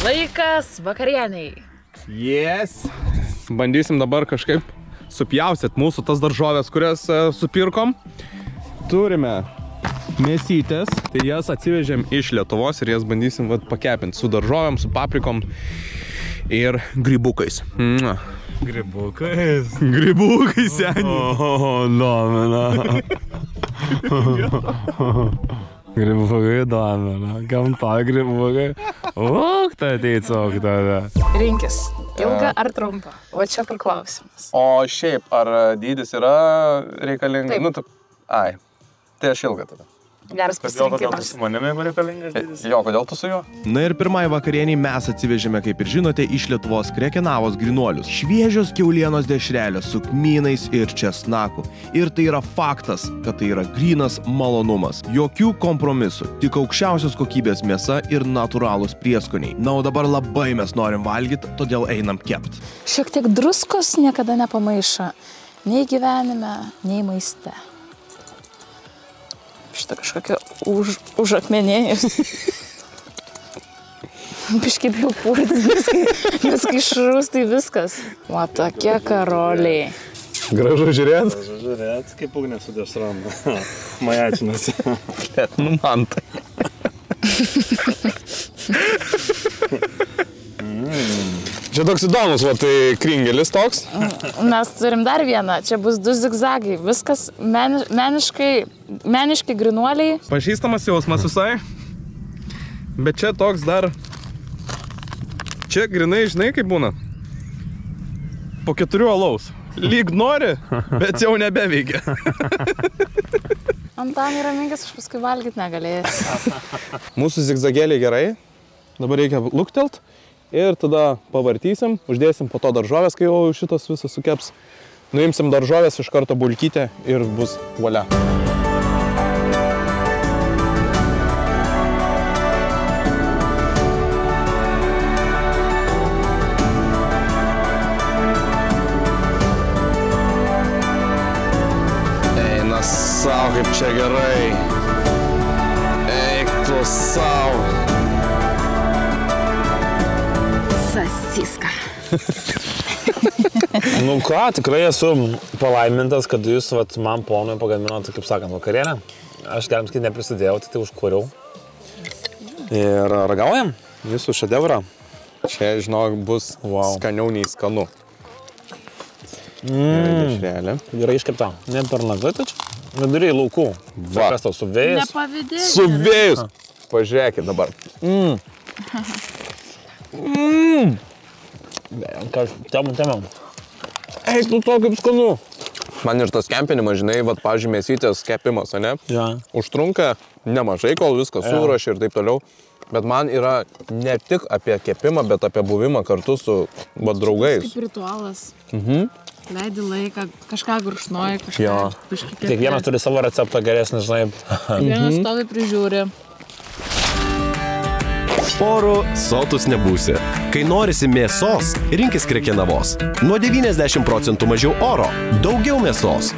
Laikas vakarieniai. Yes. Bandysim dabar kažkaip supjaustyt mūsų tas daržovės, kurias supirkom. Turime mėsytės, tai jas atsivežėm iš Lietuvos ir jas bandysim pakepinti su daržovėm, su paprikom ir grybukais. Grybukais? Grybukais, seniai. O, domina. Grybukai domina. Gamta grybukai. Tai tiesiog tada. Rinkis, ilga ar trumpa? Va čia kur klausimas. O šiaip, ar dydis yra reikalingas? Taip. Ai, tai aš ilgą tada. Geras pasirinkimas. Su manimi reikalingas dydis? Jo, kodėl tu su juo? Na ir pirmai vakarieniai mes atsivežėme, kaip ir žinote, iš Lietuvos Krekenavos grynuolius. Šviežios kiaulienos dešrelės su kmynais ir česnaku. Ir tai yra faktas, kad tai yra grynas malonumas. Jokių kompromisų, tik aukščiausios kokybės mėsa ir natūralūs prieskoniai. Na, o dabar labai mes norim valgyti, todėl einam kept. Šiek tiek druskos niekada nepamaiša. Nei gyvenime, nei maiste. Šitą kažkokią užakmenėjus. Biškai bijau purtis, nes kai šrus, tai viskas. O tokie karoliai. Gražu žiūrėt. Gražu žiūrėt, kaip ugnė su dešranda. Majačinasi. Nu man tai. Čia toks įdomus, tai kringelis toks. Mes turim dar vieną, čia bus 2 zigzagai, viskas meniški grynuoliai. Pažįstamas jausmas visai, bet čia toks dar, čia grinai, žinai kaip būna, po 4 alaus. Lyg nori, bet jau nebeveikia. Antanai raminkis, aš paskui valgyti negalėsiu. Mūsų zigzagėliai gerai, dabar reikia luktelt. Ir tada pavartysim, uždėsim po to daržovės, kai jau šitas visas sukeps. Nuimsim daržovės, iš karto bulkytę ir bus volia. Eina sau, kaip čia gerai. Eik tu sau. Sasiska. Nu ką, tikrai esu palaimintas, kad jūs man ponui pagaminote, kaip sakant, vakarienę. Aš galim sakyti, neprisidėjau, tai užkūriau. Ir ragaujam jūsų šedevrą. Čia, žinok, bus skaniau nei skanu. Dešrelė. Gerai iškepta. Ne per nagai, tačiau viduriai laukų. Va. Kas tau, su vėjus? Nepavydėjai. Su vėjus. Pažiūrėkit dabar. Temam. Eik, nu to kaip skanu. Man ir tas kempinimas, žinai, pavyzdžiui, mėsytės kepimas, ane? Ja. Užtrunka nemažai, kol viskas suruoši ir taip toliau. Bet man yra ne tik apie kepimą, bet apie buvimą kartu su draugais. Kaip ritualas. Leidi laiką, kažką gurkšnoji, kažką. Jo. Kiekvienas turi savo receptą geresnį, žinai. Vienas stovi prižiūri. Oru sotus nebūsi. Kai norisi mėsos, rinkis Krekenavos. Nuo 90% mažiau oro, daugiau mėsos.